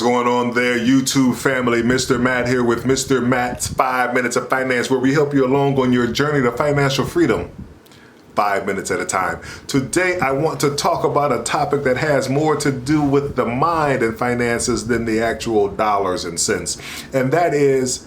going on there, YouTube family? Mr. Matt here with Mr. Matt's 5 Minutes of Finance, where we help you along on your journey to financial freedom, 5 minutes at a time. Today, I want to talk about a topic that has more to do with the mind and finances than the actual dollars and cents, and that is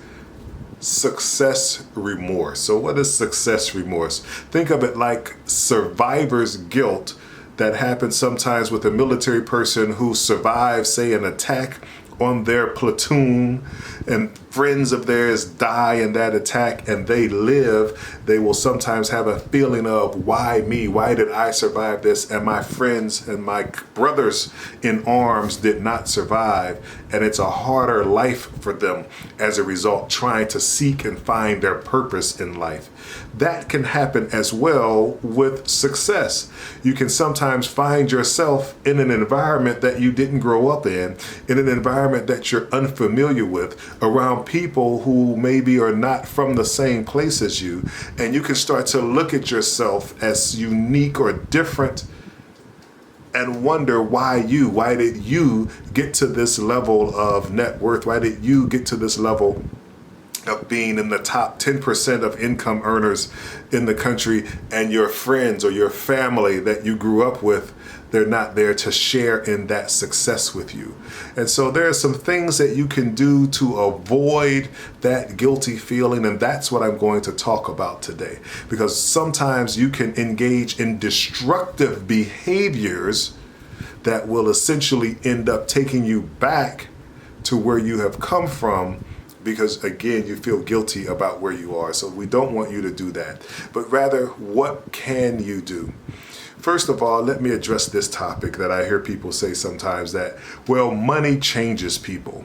success remorse. So what is success remorse? Think of it like survivor's guilt that happens sometimes with a military person who survives, say, an attack on their platoon, and friends of theirs die in that attack and they live. They will sometimes have a feeling of, why me? Why did I survive this? And my friends and my brothers in arms did not survive. And it's a harder life for them as a result, trying to seek and find their purpose in life. That can happen as well with success. You can sometimes find yourself in an environment that you didn't grow up in an environment that you're unfamiliar with, around people who maybe are not from the same place as you, and you can start to look at yourself as unique or different and wonder why did you get to this level of net worth? Why did you get to this level of being in the top 10% of income earners in the country, and your friends or your family that you grew up with, they're not there to share in that success with you. And so there are some things that you can do to avoid that guilty feeling, and that's what I'm going to talk about today. Because sometimes you can engage in destructive behaviors that will essentially end up taking you back to where you have come from, because again, you feel guilty about where you are. So we don't want you to do that, but rather, what can you do? First of all, let me address this topic that I hear people say sometimes, that, well, money changes people.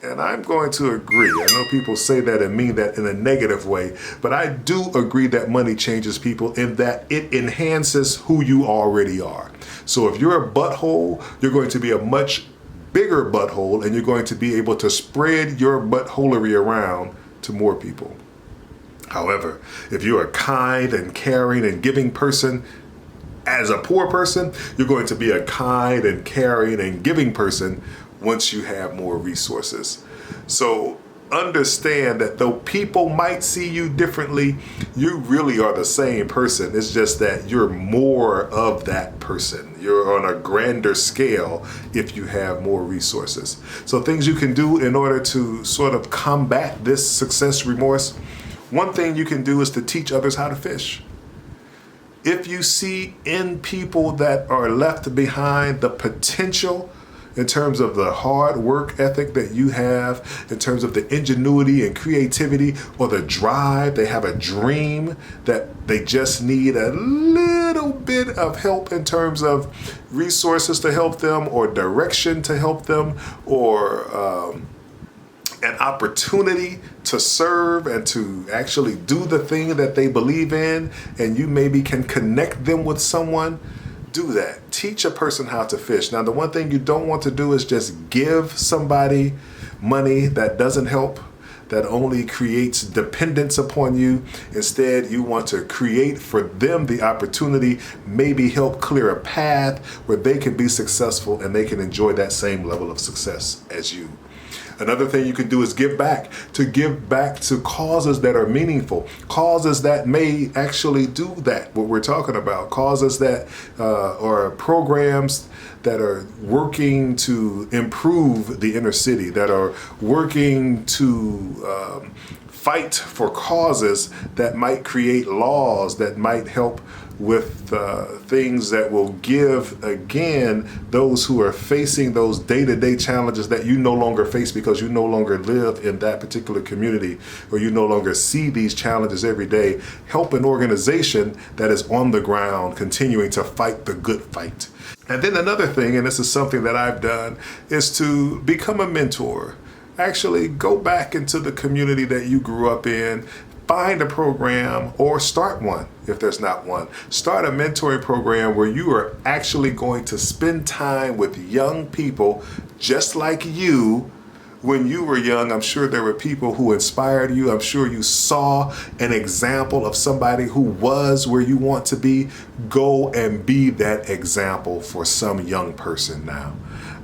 And I'm going to agree. I know people say that and mean that in a negative way, but I do agree that money changes people in that it enhances who you already are. So if you're a butthole, you're going to be a much bigger butthole, and you're going to be able to spread your buttholery around to more people. However, if you're a kind and caring and giving person, as a poor person, you're going to be a kind and caring and giving person once you have more resources. So understand that though people might see you differently, you really are the same person. It's just that you're more of that person. You're on a grander scale if you have more resources. So things you can do in order to sort of combat this success remorse. One thing you can do is to teach others how to fish. If you see in people that are left behind the potential in terms of the hard work ethic that you have, in terms of the ingenuity and creativity or the drive, they have a dream that they just need a little bit of help in terms of resources to help them, or direction to help them, or an opportunity to serve and to actually do the thing that they believe in, and you maybe can connect them with someone. Do that. Teach a person how to fish. Now, the one thing you don't want to do is just give somebody money that doesn't help, that only creates dependence upon you. Instead, you want to create for them the opportunity, maybe help clear a path where they can be successful and they can enjoy that same level of success as you. Another thing you can do is give back to causes that are meaningful, causes that may actually do that, what we're talking about, causes that or programs that are working to improve the inner city, that are working to fight for causes that might create laws that might help with things that will give, again, those who are facing those day-to-day challenges that you no longer face because you no longer live in that particular community, or you no longer see these challenges every day. Help an organization that is on the ground continuing to fight the good fight. And then another thing, and this is something that I've done, is to become a mentor. Actually go back into the community that you grew up in, find a program, or start one if there's not one. Start a mentoring program where you are actually going to spend time with young people just like you, when you were young, I'm sure there were people who inspired you. I'm sure you saw an example of somebody who was where you want to be. Go and be that example for some young person now.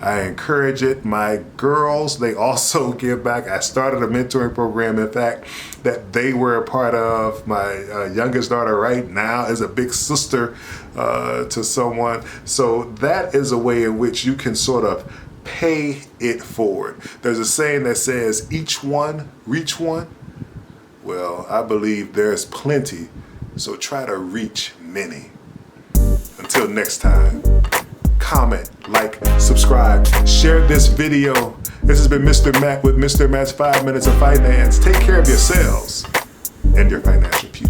I encourage it. My girls, they also give back. I started a mentoring program, in fact, that they were a part of. My youngest daughter right now is a big sister to someone. So that is a way in which you can sort of pay it forward. There's a saying that says, each one, reach one. Well, I believe there's plenty, so try to reach many. Until next time, comment, like, subscribe, share this video. This has been Mr. Matt with Mr. Matt's 5 Minutes of Finance. Take care of yourselves and your financial future.